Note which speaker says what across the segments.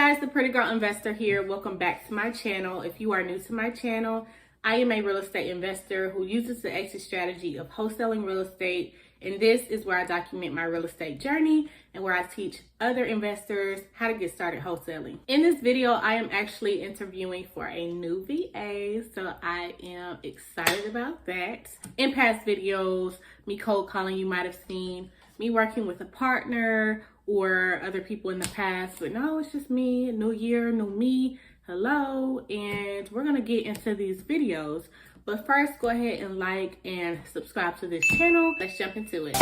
Speaker 1: guys, the Pretty Girl Investor here. Welcome back to my channel. If you are new to my channel, I am a real estate investor who uses the exit strategy of wholesaling real estate. And this is where I document my real estate journey and where I teach other investors how to get started wholesaling. In this video, I am actually interviewing for a new VA, so I am excited about that. In past videos, me cold calling, you might have seen me working with a partner or other people in the past, but no, it's just me, new year, new me, hello, and we're gonna get into these videos. But first, go ahead and like and subscribe to this channel. Let's jump into it.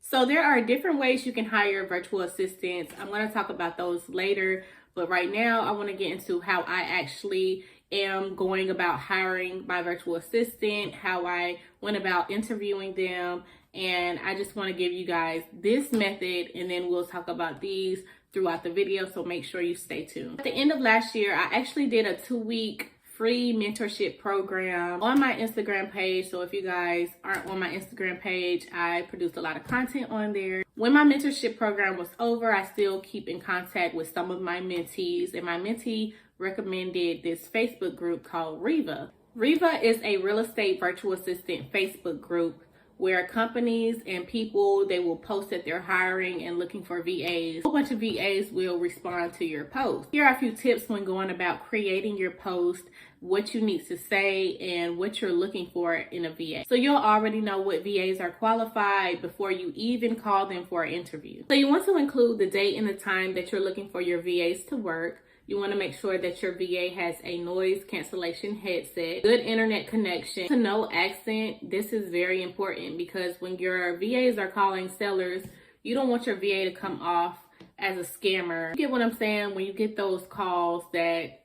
Speaker 1: So there are different ways you can hire virtual assistants. I'm gonna talk about those later, but right now I wanna get into how I actually am going about hiring my virtual assistant, how I went about interviewing them, and I just want to give you guys this method, and then we'll talk about these throughout the video, so make sure you stay tuned. At the end of last year, I actually did a 2-week free mentorship program on my Instagram page. So if you guys aren't on my Instagram page, I produce a lot of content on there. When my mentorship program was over, I still keep in contact with some of my mentees, and my mentee recommended this Facebook group called Reva. Reva is a real estate virtual assistant Facebook group where companies and people, they will post that they're hiring and looking for VAs. A whole bunch of VAs will respond to your post. Here are a few tips when going about creating your post, what you need to say, and what you're looking for in a VA. So you'll already know what VAs are qualified before you even call them for an interview. So you want to include the date and the time that you're looking for your VAs to work. You want to make sure that your VA has a noise cancellation headset, good internet connection, to no accent. This is very important because when your VAs are calling sellers, you don't want your VA to come off as a scammer. You get what I'm saying? When you get those calls that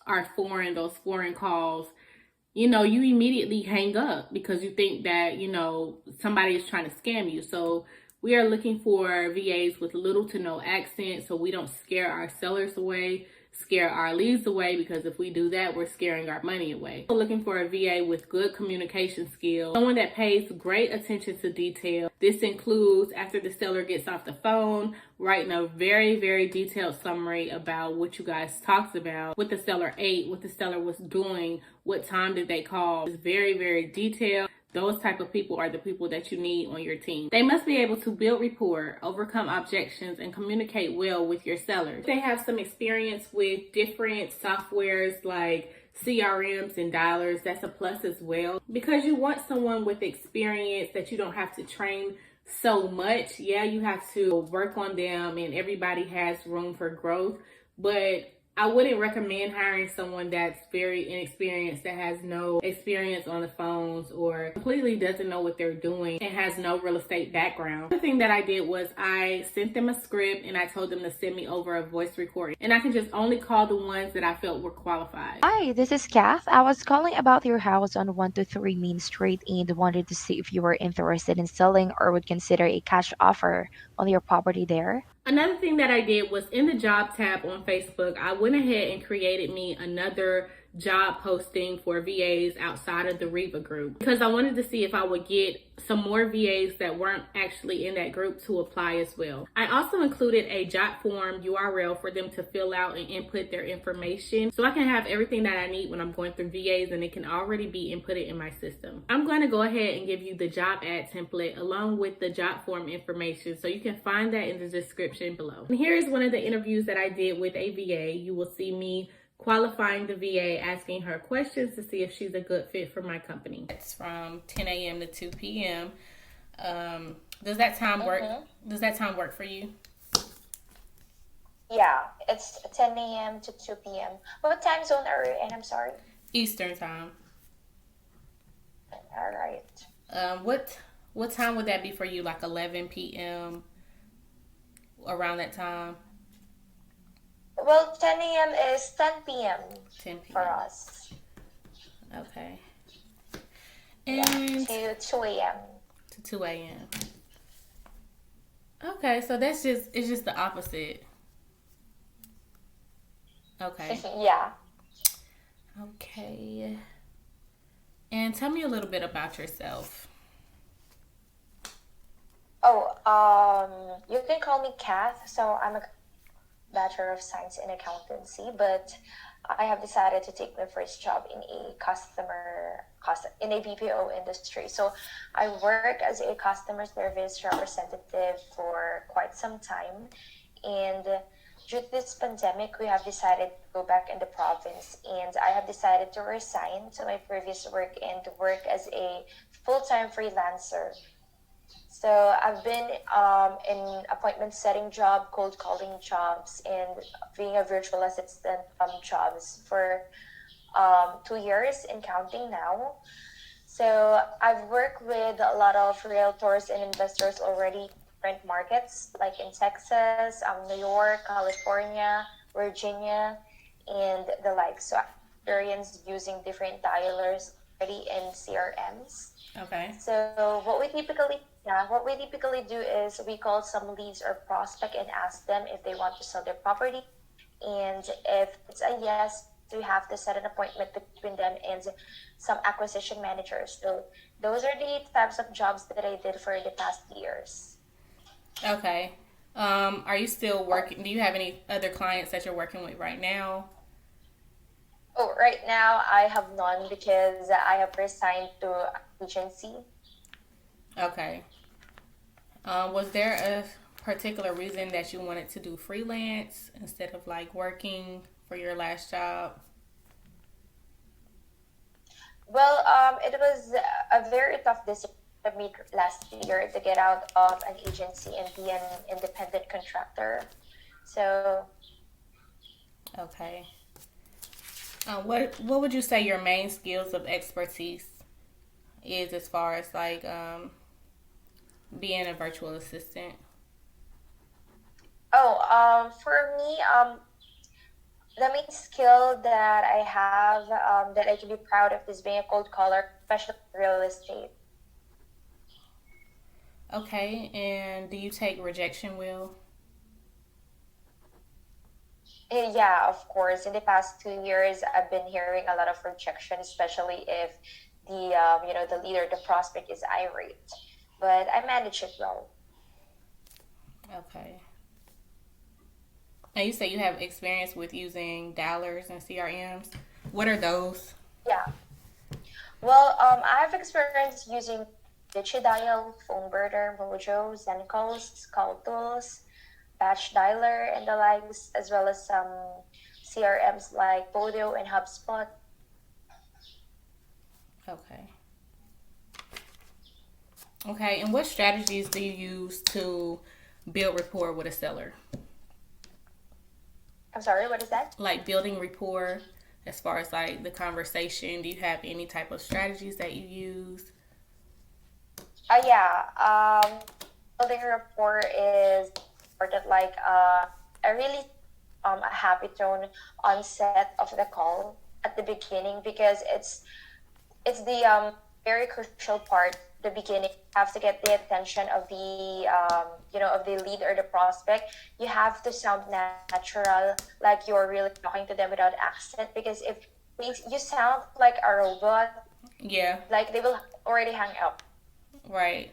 Speaker 1: are foreign, those foreign calls, you know, you immediately hang up because you think that, you know, somebody is trying to scam you. So we are looking for VAs with little to no accent so we don't scare our sellers away, scare our leads away, because if we do that, we're scaring our money away. We're looking for a VA with good communication skills, someone that pays great attention to detail. This includes, after the seller gets off the phone, writing a very, very detailed summary about what you guys talked about, what the seller ate, what the seller was doing, what time did they call. It's very, very detailed. Those type of people are the people that you need on your team. They must be able to build rapport, overcome objections, and communicate well with your sellers. They have some experience with different softwares like CRMs and dialers. That's a plus as well, because you want someone with experience that you don't have to train so much. Yeah, you have to work on them, and everybody has room for growth, but I wouldn't recommend hiring someone that's very inexperienced, that has no experience on the phones or completely doesn't know what they're doing and has no real estate background. The thing that I did was I sent them a script and I told them to send me over a voice recording, and I can just only call the ones that I felt were qualified.
Speaker 2: Hi, this is Kath. I was calling about your house on 123 Main Street and wanted to see if you were interested in selling or would consider a cash offer on your property there.
Speaker 1: Another thing that I did was in the job tab on Facebook, I went ahead and created me another job posting for VAs outside of the Reva group, because I wanted to see if I would get some more VAs that weren't actually in that group to apply as well. I also included a job form URL for them to fill out and input their information, so I can have everything that I need when I'm going through VAs and it can already be inputted in my system. I'm going to go ahead and give you the job ad template along with the job form information, so you can find that in the description below. And here is one of the interviews that I did with a VA. You will see me qualifying the VA, asking her questions to see if she's a good fit for my company. It's from 10 a.m. to 2 p.m. Does that time work? Does that time work for you?
Speaker 3: Yeah, it's 10 a.m. to 2 p.m. What time zone are you in? I'm sorry.
Speaker 1: Eastern time.
Speaker 3: All right.
Speaker 1: What time would that be for you? Like 11 p.m. around that time?
Speaker 3: Well, 10 a.m. is 10 p.m.
Speaker 1: 10 p.m.
Speaker 3: for us.
Speaker 1: Okay. And
Speaker 3: to 2 a.m.
Speaker 1: To 2 a.m. Okay, so it's just the opposite. Okay.
Speaker 3: Yeah.
Speaker 1: Okay. And tell me a little bit about yourself.
Speaker 3: You can call me Kath. So I'm a Bachelor of Science in Accountancy, but I have decided to take my first job in in a BPO industry. So I work as a customer service representative for quite some time, and due to this pandemic, we have decided to go back in the province, and I have decided to resign to my previous work and work as a full-time freelancer. So I've been in appointment setting job, cold calling jobs, and being a virtual assistant jobs for 2 years and counting now. So I've worked with a lot of realtors and investors already in different markets, like in Texas, New York, California, Virginia, and the like. So I've experienced using different dialers already in CRMs.
Speaker 1: Okay.
Speaker 3: So what we typically do is we call some leads or prospect and ask them if they want to sell their property. And if it's a yes, we have to set an appointment between them and some acquisition managers. So those are the types of jobs that I did for the past years.
Speaker 1: Okay. Are you still working? Do you have any other clients that you're working with right now?
Speaker 3: Oh, right now I have none because I have resigned to agency.
Speaker 1: Okay. Was there a particular reason that you wanted to do freelance instead of like working for your last job?
Speaker 3: Well, it was a very tough decision for me last year to get out of an agency and be an independent contractor. So,
Speaker 1: Okay. What would you say your main skills of expertise is as far as like being a virtual assistant?
Speaker 3: for me, the main skill that I have that I can be proud of is being a cold caller, especially in real estate.
Speaker 1: Okay, and do you take rejection well?
Speaker 3: Yeah, of course. In the past 2 years, I've been hearing a lot of rejection, especially if the leader, the prospect is irate. But I manage it well.
Speaker 1: Okay. And you say you have experience with using dialers and CRMs. What are those?
Speaker 3: Yeah. Well, I have experience using Digidial, PhoneBirder, Mojo, Zencalls, Call Tools, Batch Dialer, and the likes, as well as some CRMs like Podio and HubSpot.
Speaker 1: Okay. Okay, and what strategies do you use to build rapport with a seller?
Speaker 3: I'm sorry, what is that?
Speaker 1: Like building rapport as far as like the conversation. Do you have any type of strategies that you use?
Speaker 3: Yeah. Building rapport is important. Like, I really a happy tone on set of the call at the beginning because it's the very crucial part. The beginning, you have to get the attention of the of the lead or the prospect. You have to sound natural, like you're really talking to them without accent. Because if you sound like a robot,
Speaker 1: Yeah,
Speaker 3: like they will already hang up.
Speaker 1: right.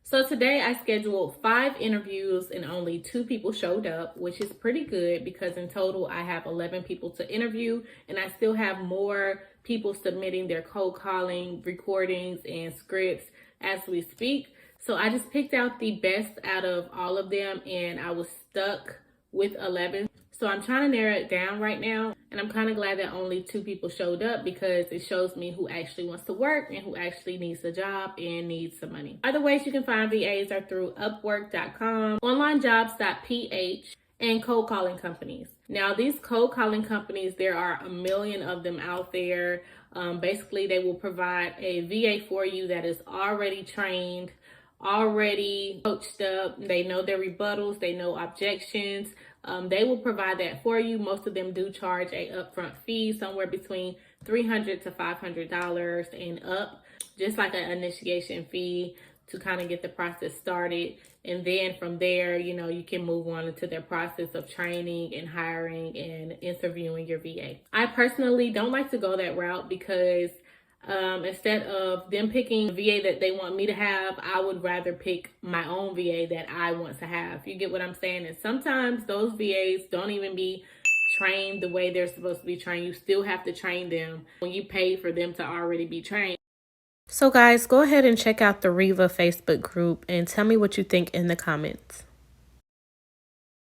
Speaker 1: So today I scheduled 5 interviews and only 2 people showed up, which is pretty good because in total I have 11 people to interview and I still have more people submitting their cold calling recordings and scripts as we speak. So I just picked out the best out of all of them and I was stuck with 11. So I'm trying to narrow it down right now. And I'm kind of glad that only 2 people showed up because it shows me who actually wants to work and who actually needs a job and needs some money. Other ways you can find VAs are through Upwork.com, online jobs.ph, and cold calling companies. Now, these cold calling companies, there are a million of them out there. Basically, they will provide a VA for you that is already trained, already coached up. They know their rebuttals, they know objections. They will provide that for you. Most of them do charge a upfront fee, somewhere between $300 to $500 and up, just like an initiation fee to kind of get the process started. And then from there, you can move on into their process of training and hiring and interviewing your VA. I personally don't like to go that route because Instead of them picking the VA that they want me to have, I would rather pick my own VA that I want to have. You get what I'm saying? And sometimes those VAs don't even be trained the way they're supposed to be trained. You still have to train them when you pay for them to already be trained. So guys, go ahead and check out the Reva Facebook group and tell me what you think in the comments.